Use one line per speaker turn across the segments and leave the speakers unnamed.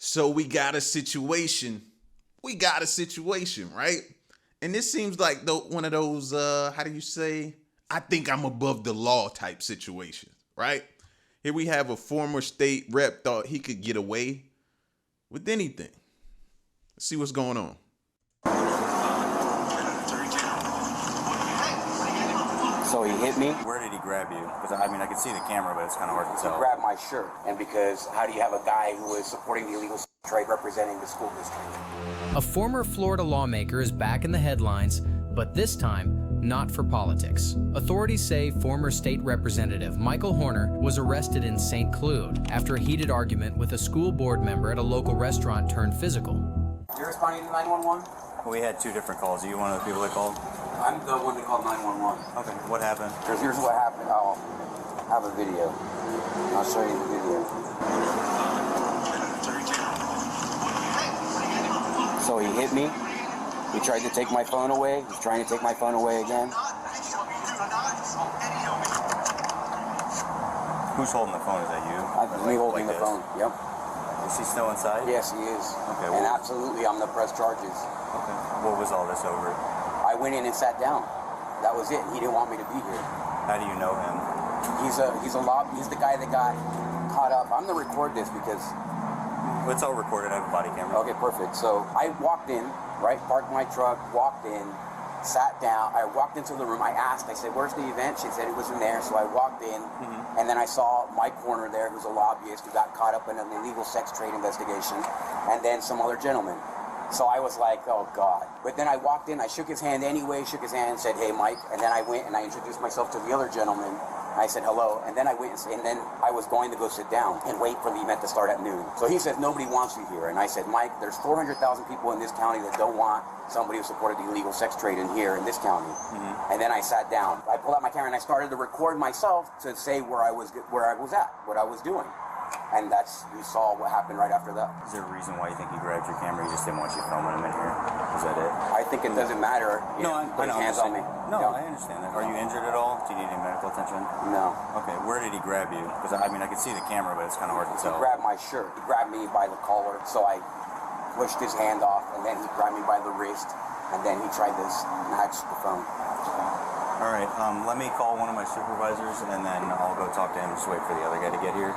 So we got a situation. Right? And this seems like one of those, how do you say, I think I'm above the law type situations, right? Here we have a former state rep thought he could get away with anything. Let's see what's going on.
So he hit me.
Where did he grab you? Because I could see the camera, but it's kind of hard to tell.
He grabbed my shirt. And because how do you have a guy who is supporting the illegal trade representing the school district?
A former Florida lawmaker is back in the headlines, but this time, not for politics. Authorities say former state representative Michael Horner was arrested in St. Cloud after a heated argument with a school board member at a local restaurant turned physical.
You're responding to 911?
We had two different calls. Are you one of the people that called?
I'm the one that called 911.
Okay, what happened?
Here's what happened. I'll have a video. I'll show you the video. So he hit me. He tried to take my phone away. He's trying to take my phone away again.
Who's holding the phone? Is that you?
Me holding the phone. Yep.
Is he still inside?
Yes, he is.
Okay.
And absolutely, I'm the press charges.
Okay. What was all this over?
I went in and sat down. That was it. He didn't want me to be here.
How do you know him?
He's the guy that got caught up. I'm gonna record this because
It's all recorded. I have a body camera.
okay, perfect. So I walked in, right, parked my truck, walked in, sat down. I walked into the room. I asked, I said, "Where's the event?" She said it was in there. So I walked in, and then I saw Mike Horner there, who's a lobbyist who got caught up in an illegal sex trade investigation, and then some other gentleman. So I was like, oh God. But then I walked in, I shook his hand anyway, shook his hand, said, "Hey Mike," and then I went and I introduced myself to the other gentleman. I said hello, and then I went and then I was going to go sit down and wait for the event to start at noon. So he says, "Nobody wants you here." And I said, "Mike, there's 400,000 people in this county that don't want somebody who supported the illegal sex trade in here in this county." And then I sat down. I pulled out my camera and I started to record myself to say where I was at, what I was doing. And you saw what happened right after that.
Is there a reason why you think he grabbed your camera? He just didn't want you filming him in here? Is that it?
I think it doesn't matter.
Put his
hands on me.
No, I understand that. Are you injured at all? Do you need any medical attention?
No.
Okay, where did he grab you? Because I could see the camera, but it's kind of hard to tell.
He grabbed my shirt. He grabbed me by the collar, so I pushed his hand off, and then he grabbed me by the wrist, and then he tried to snatch the phone.
All right, let me call one of my supervisors, and then I'll go talk to him. Just wait for the other guy to get here.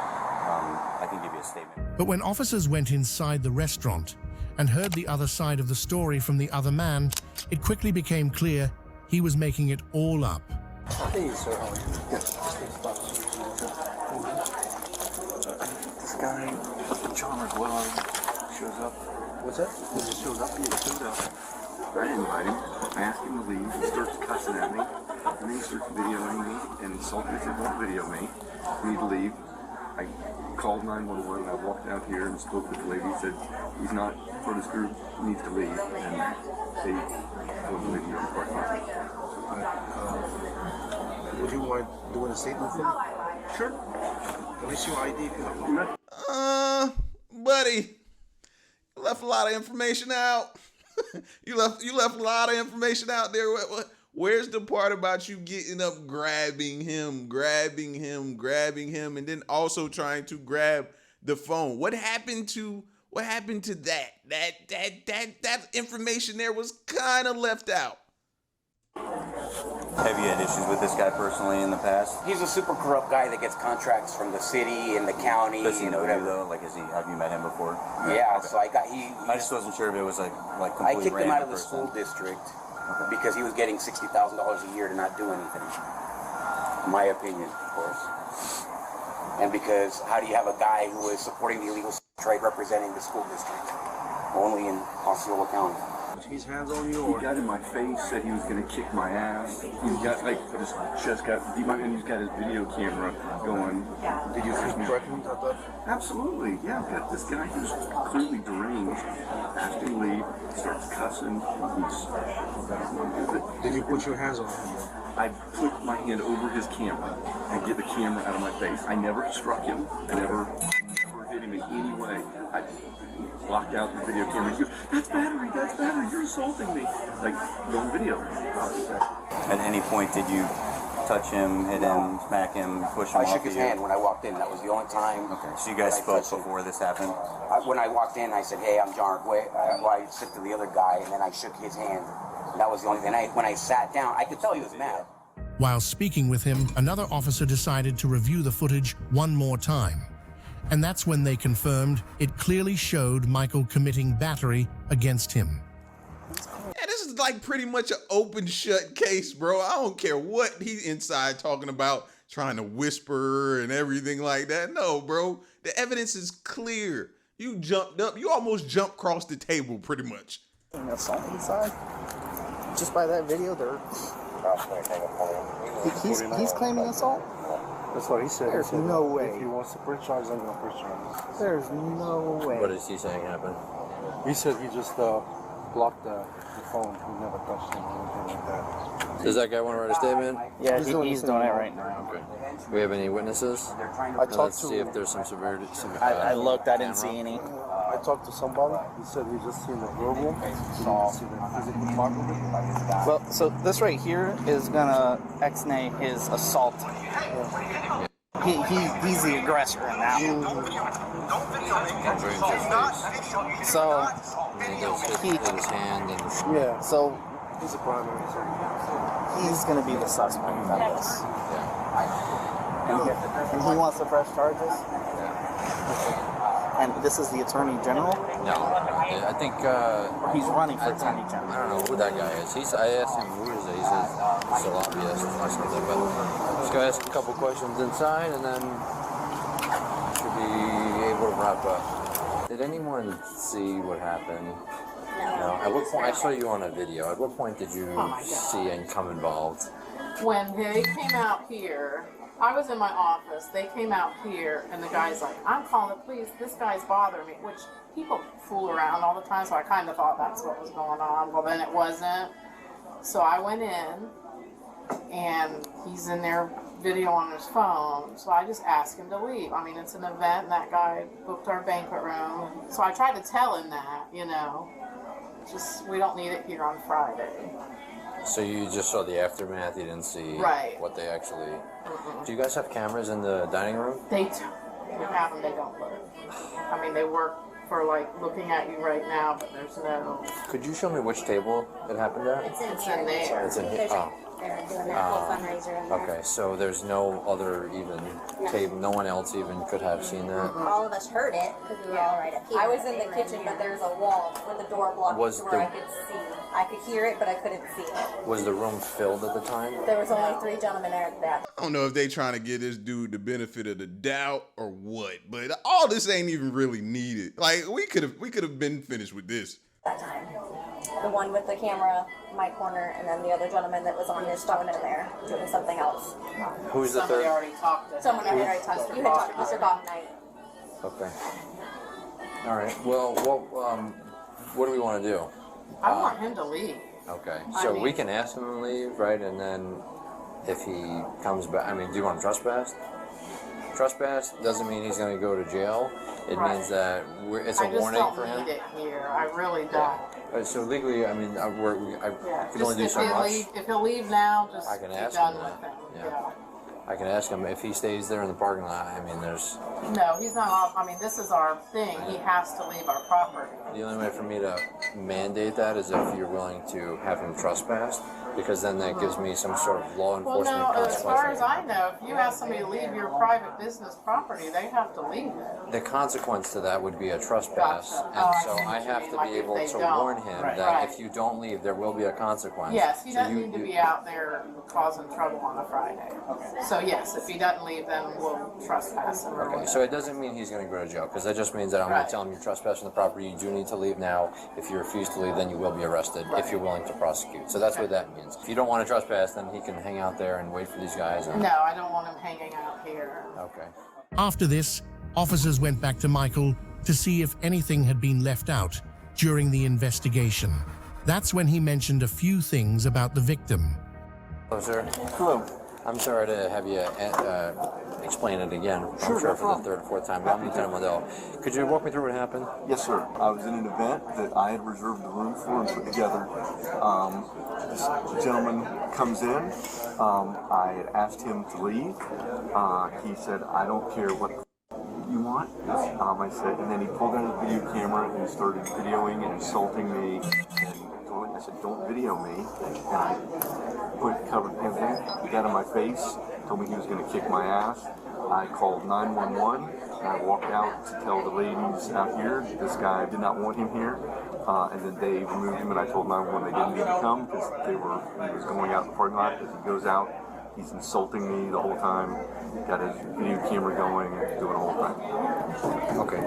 I can give you a statement.
But when officers went inside the restaurant and heard the other side of the story from the other man, it quickly became clear he was making it all up.
Hey, sir, how are you? Good. This guy, John McGuire, shows up. What's that? He just shows up. He shows up. I invite him. I ask him to leave. He starts cussing at me. And then he starts videoing me and insulting me. He said, "Don't video me. You need to leave." I called 911. I walked out here and spoke with the lady. He said, "He's not for this group. He needs to leave." And they told the lady to park lot.
Would you mind doing a statement for me?
Sure.
Can I see your ID?
Buddy, you left a lot of information out. you left a lot of information out there. Where's the part about you getting up, grabbing him, and then also trying to grab the phone? What happened to that? That information there was kind of left out.
Have you had issues with this guy personally in the past?
He's a super corrupt guy that gets contracts from the city and the county.
Does he know you
whatever.
though? Like, have you met him before?
Yeah.
Okay.
So I
just wasn't sure if it was like
I
completely
kicked him out of the
person.
school district because he was getting $60,000 a year to not do anything. My opinion, of course. And because how do you have a guy who is supporting the illegal trade representing the school district only in Osceola County?
His hands on you,
He
or
got in my face, said he was going to kick my ass. He's got his chest got deep, and he's got his video camera going.
did you threaten him at that?
Absolutely, yeah. I've got this guy who's clearly deranged. Asked him to leave. Starts cussing.
Did you put your hands on him?
I put my hand over his camera and get the camera out of my face. I never struck him. I never hit him in any way. I blocked out the video camera. He goes, that's battery, you're assaulting me. Like, go on video.
At any point did you touch him, hit him, smack him, push him
I
off
shook his
of you?
hand when I walked in. That was the only time.
Okay, so you guys
I
spoke
touched him.
before this happened?
When I walked in, I said, "Hey, I'm John Arguez." I said to the other guy, and then I shook his hand. That was the only thing. When I sat down, I could tell he was mad.
While speaking with him, another officer decided to review the footage one more time. And that's when they confirmed it clearly showed Michael committing battery against him.
Yeah, this is like pretty much an open shut case, bro. I don't care what he inside talking about, trying to whisper and everything like that. No, bro. The evidence is clear. You jumped up. You almost jumped across the table pretty much.
Assault inside. Just by that video, he's claiming assault.
That's what he said.
There's no way.
If he wants to press charges, I'm gonna press charges.
There's no way.
What is he saying happened?
He said he just blocked the phone. He never touched him or anything like that.
Does that guy want to write a statement?
Yeah, he's doing it right now.
Okay. Do we have any witnesses?
I talked
Let's
to.
see if there's some severity.
I looked. I didn't see any.
I talked to somebody. He said he just seen the verbal. He didn't see the physical part of it.
Well, so this right here is gonna ex-nay his assault. He's the aggressor in that. So
He hit his hand and
Yeah,
so
he's a primary.
he's gonna be the suspect of this. And he wants to press charges. And this is the Attorney General.
no. I think
He's running for Attorney
I
General.
don't know who that guy is. I asked him who is it. He says he's a lobbyist or something. But just gonna ask a couple questions inside, and then should be able to wrap up. Did anyone see what happened? No. At what point? I saw you on a video. At what point did you see and come involved?
When they came out here, I was in my office, they came out here, and the guy's like, "I'm calling the police, this guy's bothering me," which people fool around all the time, so I kind of thought that's what was going on. Well, then it wasn't. So I went in, and he's in there video on his phone, so I just asked him to leave. I mean, it's an event, and that guy booked our banquet room, so I tried to tell him that, just, we don't need it here on Friday.
So you just saw the aftermath. You didn't see
Right.
what they actually. Do you guys have cameras in the dining room?
They have them, they don't look. I mean, they work for like looking at you right now, but there's no.
Could you show me which table it happened at?
It's in there.
It's in here. Oh.
They're doing that whole fundraiser in there.
Okay, so there's no other even table. No one else even could have seen that.
All of us heard it because we were all right up here. I was in the kitchen, but there's a wall with a door blocked
Was
to where I
the-
could see. I could hear it, but I couldn't see it.
Was the room filled at the time?
There was only 3 gentlemen there at that.
I don't know if they trying to give this dude the benefit of the doubt or what, but all this ain't even really needed. Like we could have been finished with this.
That time. The one with the camera, my corner, and then the other gentleman that was on his phone in there doing something else.
Who's the
Somebody
third?
already talked to him.
Someone had already talked to you. Had talked to Mr. Goffnight.
Okay. All right. Well, what do we want to do?
I want him to leave.
Okay.
I
So we
mean-
can ask him to leave, right? And then if he comes back, I mean, do you want to trespass? Trespass doesn't mean he's going to go to jail. It
Right.
means that it's a
I just
warning
don't
for him.
need it here. I really don't.
So legally, I mean, I
Yeah.
can only do
Just
so much.
if he'll leave now, just
I can
be
ask
done
him
with
that.
him.
Yeah. I can ask him if he stays there in the parking lot. I mean, there's
No, he's not off. I mean, this is our thing. He has to leave our property.
the only way for me to mandate that is if you're willing to have him trespassed, because then that gives me some sort of law
Well,
enforcement
no, as far
consequence.
as I know, if you ask somebody to leave your private business property, they have to leave it.
The consequence to that would be a trespass,
Gotcha.
and
Oh, I
so
see what
I
you
have
mean,
to
like
be
if
able
they
to
don't.
warn him
Right.
that
Right.
if you don't leave, there will be a consequence.
Yes, he
So
doesn't need to be out there causing trouble on a Friday. So yes, if he doesn't leave, then we'll trespass him or
Okay,
whatever.
so it doesn't mean he's going to go to jail, because that just means that I'm going
Right.
to tell him you're trespassing the property, you do need to leave now. If you refuse to leave, then you will be arrested if you're willing to prosecute. So that's what that means. If you don't want to trespass, then he can hang out there and wait for these guys. And,
No, I don't want him hanging out here.
Okay.
After this, officers went back to Michael to see if anything had been left out during the investigation. That's when he mentioned a few things about the victim.
Hello, sir.
Hello.
I'm sorry to have you explain it again. I'm sure for the third or fourth time, but I'm Lieutenant Waddell. Could you walk me through what happened?
Yes, sir. I was in an event that I had reserved the room for and put together. This gentleman comes in. I had asked him to leave. He said, I don't care what you want. I said, and then he pulled out his video camera and started videoing and insulting me. I said, don't video me. And I covered everything. He got in my face, told me he was going to kick my ass. I called 911 and I walked out to tell the ladies out here this guy did not want him here. And then they removed him, and I told 911 they didn't need to come because he was going out in the parking lot. As he goes out, he's insulting me the whole time. Got his video camera going and doing the whole thing.
Okay.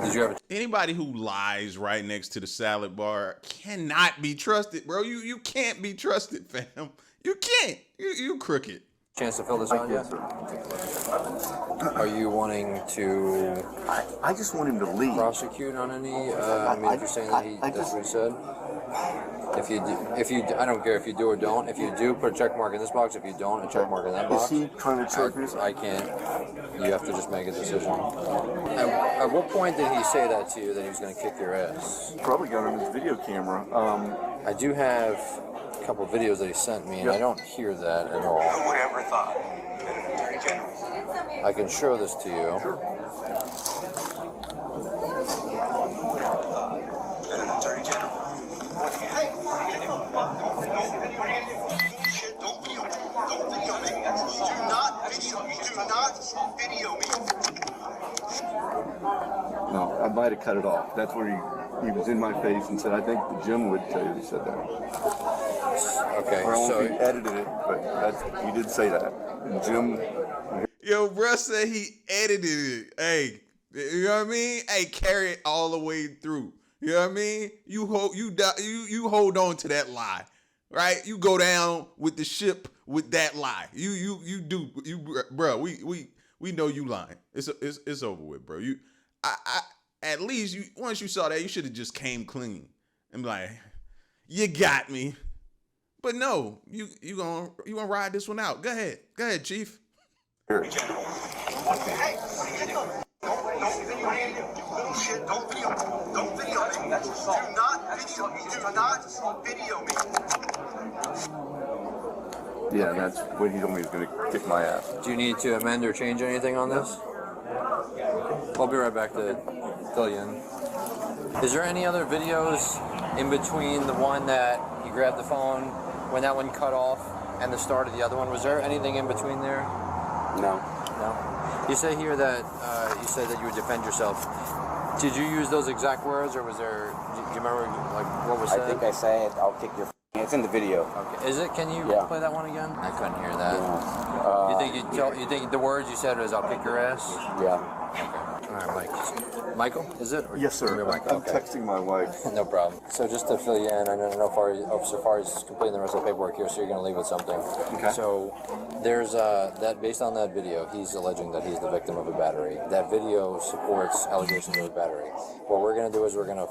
Did you ever?
Anybody who lies right next to the salad bar cannot be trusted, bro. You can't be trusted, fam. You can't. You crooked.
Chance to fill this out yet? Are you wanting to?
I just want him to leave.
Prosecute on any? I mean, if you're saying that that's what he said. If you do, I don't care if you do or don't. If you do, put a check mark in this box. If you don't, a check mark in that box.
Is he trying to charge me?
I can't. You have to just make a decision. At what point did he say that to you, that he was going to kick your ass?
Probably got on his video camera.
I do have a couple of videos that he sent me, and I don't hear that at all.
Who would ever thought?
I can show this to you.
Sure. Attorney General. Don't video me. Do not video me. No, I might have cut it off. That's where he was in my face and said, I think the Jim would tell you he said that.
Okay,
or
so
he edited it, but he did say that. And Jim.
Yo, bruh said he edited it. Hey, you know what I mean? Hey, carry it all the way through. You know what I mean? You hold on to that lie, right? You go down with the ship with that lie. You do, bro. We know you lying. It's over with, bro. I at least once you saw that, you should have just came clean and be like, you got me. But no, you gonna ride this one out. Go ahead, Chief.
Sure.
Okay.
Hey, don't video me. Bullshit. Don't video me. Do not video me. Yeah, that's when he told me he was going to kick my ass.
do you need to amend or change anything on this? I'll be right back to fill you in. Is there any other videos in between the one that you grabbed the phone, when that one cut off, and the start of the other one? Was there anything in between there?
No.
No. You say here that you said that you would defend yourself. Did you use those exact words, or was there? Do you remember like what was said?
I think I said, "I'll kick your." It's in the video.
Okay. Is it? Can you play that one again? I couldn't hear that.
Yeah.
You think the words you said was "I'll kick your ass"?
Yeah.
Okay. All right, Mike. Michael, is it? Or
Yes, sir. I'm texting my wife.
No problem. So just to fill you in, I don't know Officer Fari's completing the rest of the paperwork here, so you're going to leave with something.
Okay.
So there's that based on that video, he's alleging that he's the victim of a battery. That video supports allegations of a battery. What we're going to do is we're going to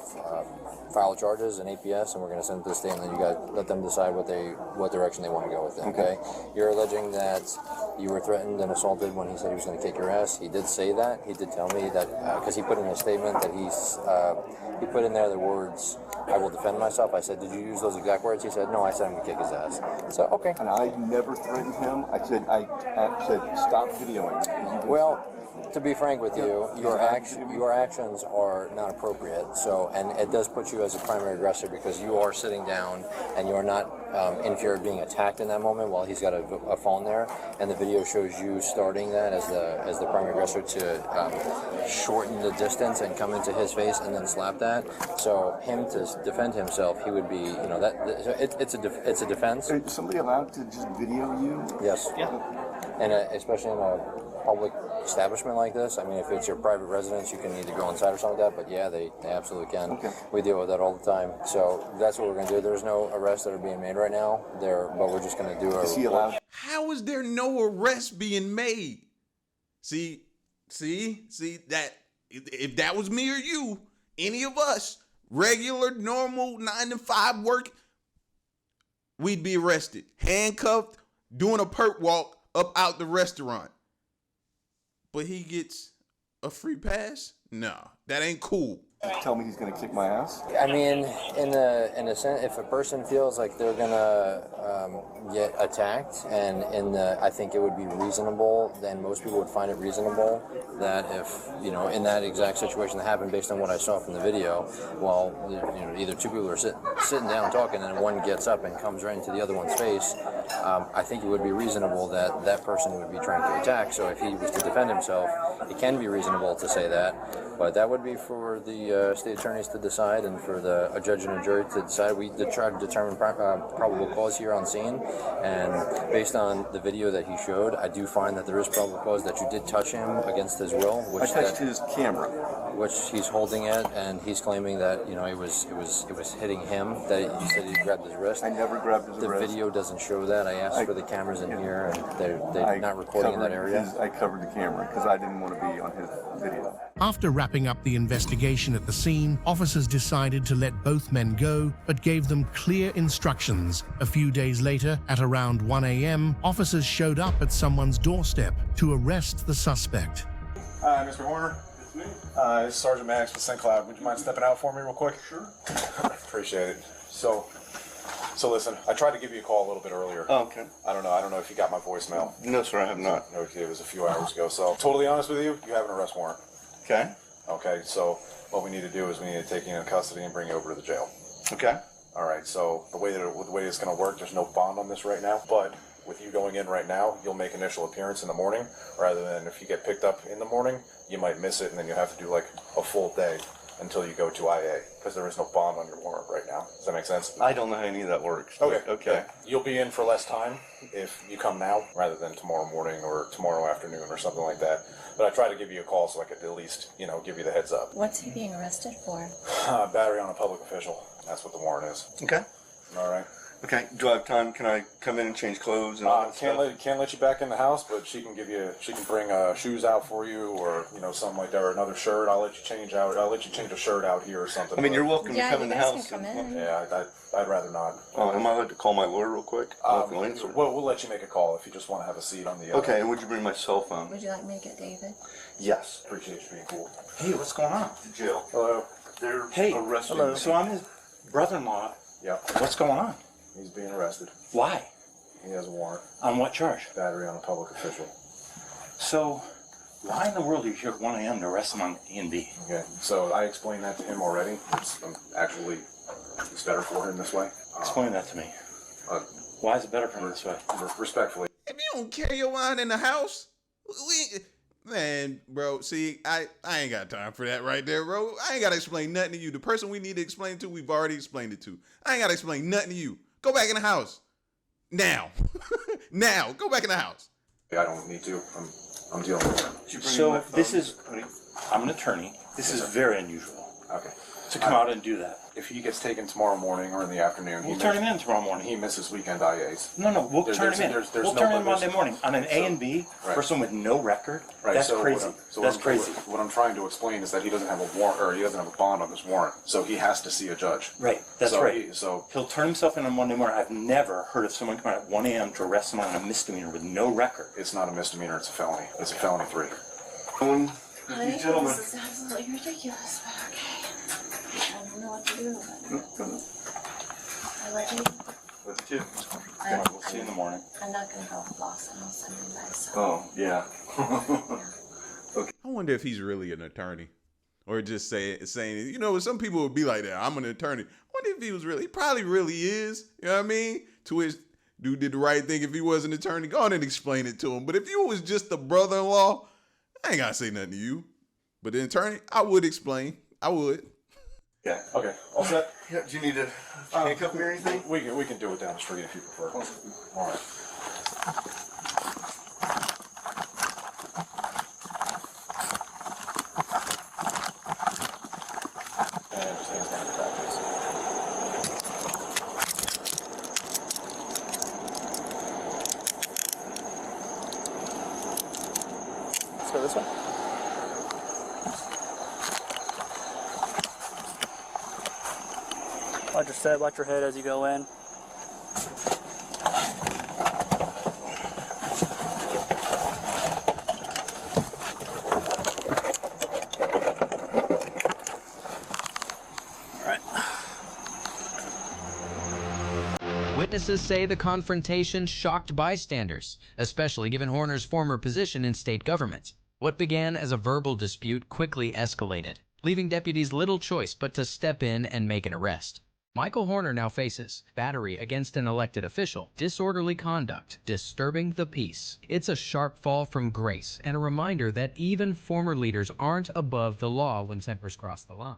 file charges in APS, and we're going to send it to the state, and then you guys let them decide what direction they want to go with it. Okay. You're alleging that you were threatened and assaulted when he said he was going to kick your ass. He did say that. He did tell me that because he put in a statement that he put in there the words, "I will defend myself." I said, "Did you use those exact words?" He said, "No, I said I'm going to kick his ass." So okay.
And I never threatened him. I said stop videoing.
Well, to be frank with you, your actions are not appropriate. So, and it does put you as a primary aggressor because you are sitting down and you're not in fear of being attacked in that moment while he's got a phone there. And the video shows you starting that as the primary aggressor to shorten the distance and come into his face and then slap that. So him to defend himself, he would be, it's a defense.
Is somebody allowed to just video you?
Yes. Yeah. And especially in a public establishment like this, I mean, if it's your private residence, you can either go inside or something like that, but yeah, they absolutely can.
Okay.
We deal with that all the time. So that's what we're going to do. There's no arrests that are being made right now, but we're just going to do
Is he allowed?
How is there no arrest being made? See that if that was me or you, any of us, regular, normal, 9 to 5 work, we'd be arrested, handcuffed, doing a perp walk up out the restaurant. but he gets a free pass? No, that ain't cool.
Tell me he's going to kick my ass?
I mean, in a sense, if a person feels like they're gonna get attacked, and I think it would be reasonable. Then most people would find it reasonable that if in that exact situation that happened, based on what I saw from the video, well, either two people are sitting down talking, and one gets up and comes right into the other one's face. I think it would be reasonable that that person would be trying to attack. So if he was to defend himself, it can be reasonable to say that. But that would be for the state attorneys to decide, and for a judge and a jury to decide. We try to determine probable cause here on scene, and based on the video that he showed, I do find that there is probable cause that you did touch him against his will.
I touched his camera,
which he's holding it, and he's claiming that it was hitting him. That you said he grabbed his wrist.
I never grabbed his wrist.
The video doesn't show that. I asked for the cameras in here, and they're not recording in that area.
I covered the camera because I didn't want to be on his video.
After wrapping up the investigation at the scene, officers decided to let both men go, but gave them clear instructions. A few days later, at around 1 a.m., officers showed up at someone's doorstep to arrest the suspect.
Hi, Mr. Horner. It's me. This is Sergeant Max with St. Cloud. Would you mind stepping out for me real quick? Sure. Appreciate it. So listen, I tried to give you a call a little bit earlier.
Oh, okay.
I don't know if you got my voicemail.
No, sir, I have not.
Okay, it was a few hours ago. So, totally honest with you, you have an arrest warrant.
Okay.
Okay, so what we need to do is we need to take you into custody and bring you over to the jail.
Okay.
All right, so the way it's going to work, there's no bond on this right now, but with you going in right now, you'll make initial appearance in the morning, rather than if you get picked up in the morning, you might miss it, and then you have to do like a full day until you go to IA, because there is no bond on your warrant right now. Does that make sense?
I don't know how any of that works.
Okay.
Okay.
Yeah. You'll be in for less time if you come now rather than tomorrow morning or tomorrow afternoon or something like that. But I try to give you a call so I could at least, give you the heads up.
What's he being arrested for?
Battery on a public official. That's what the warrant is.
Okay.
All right.
Okay. Do I have time? Can I come in and change clothes and all that stuff?
Can't let you back in the house, but she can bring shoes out for you, or something like that, or another shirt. I'll let you change a shirt out here or something.
I mean, you're welcome to come in the house.
Can come in.
Yeah, I'd rather not.
Oh, am I allowed to call my lawyer real quick?
We'll let you make a call if you just want to have a seat on the.
Okay, and would you bring my cell phone?
Would you like me to get David?
Yes.
Appreciate you being cool.
Hey, what's going on?
To jail.
Hello.
They're arresting
Hello.
me.
So I'm his brother-in-law.
Yeah.
What's going on?
He's being arrested.
Why?
He has a warrant.
On what charge?
Battery on a public official.
So, why in the world are you here at 1 a.m. to arrest him on A and B?
Okay. So I explained that to him already. It's better for him this way.
Explain that to me. Why is it better for him this way?
Respectfully.
If you don't carry your wine in the house, man, bro, see, I ain't got time for that right there, bro. I ain't got to explain nothing to you. The person we need to explain to, we've already explained it to. I ain't got to explain nothing to you. Go back in the house. Now. Now. Go back in the house.
I don't need to. I'm dealing with it.
So, I'm an attorney. This is very unusual.
Okay.
To come out and do that.
If he gets taken tomorrow morning or in the afternoon,
We'll turn him in tomorrow morning.
He misses weekend IAs.
No, we'll turn him in. We'll turn him in Monday morning. On an A and B,
Right.
person with no record,
Right.
that's
so
crazy. That's crazy.
What I'm trying to explain is that he doesn't have a warrant, or he doesn't have a bond on this warrant, so he has to see a judge.
Right, that's
So
right.
So
He'll turn himself in on Monday morning. I've never heard of someone coming out at 1 a.m. to arrest someone on a misdemeanor with no record.
it's not a misdemeanor; it's a felony. It's a felony 3.
Honey,
gentlemen.
this is absolutely ridiculous, but okay. I don't know what to do. I love you.
With you.
We'll see you in the morning.
I'm not gonna go with Lawson. I'll send him by. So.
Oh, yeah.
I wonder if he's really an attorney. Or just saying, some people would be like that. I'm an attorney. I wonder if he was really, he probably really is. You know what I mean? To which dude did the right thing. If he was an attorney, go on and explain it to him. But if you was just the brother-in-law, I ain't got to say nothing to you. But the attorney, I would explain. I would.
Yeah. Okay. All set.
Yeah, do you need a handcuff me or anything?
We can do it down the street if you prefer. All right. And just hands down the back, please.
Let's go this way. Watch your step, watch your head as you go in.
Witnesses say the confrontation shocked bystanders, especially given Horner's former position in state government. What began as a verbal dispute quickly escalated, leaving deputies little choice but to step in and make an arrest. Michael Horner now faces battery against an elected official, disorderly conduct, disturbing the peace. It's a sharp fall from grace and a reminder that even former leaders aren't above the law when tempers cross the line.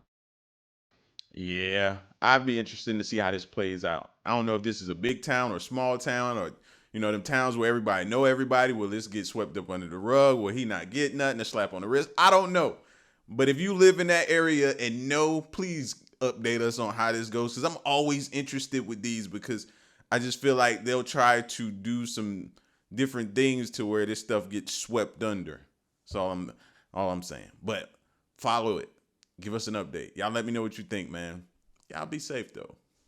Yeah, I'd be interested to see how this plays out. I don't know if this is a big town or small town, or them towns where everybody know everybody. Will this get swept up under the rug? Will he not get nothing, a slap on the wrist? I don't know. But if you live in that area and know, please update us on how this goes, because I'm always interested with these, because I just feel like they'll try to do some different things to where this stuff gets swept under. That's all I'm saying. But follow it. Give us an update. Y'all let me know what you think, man. Y'all be safe, though.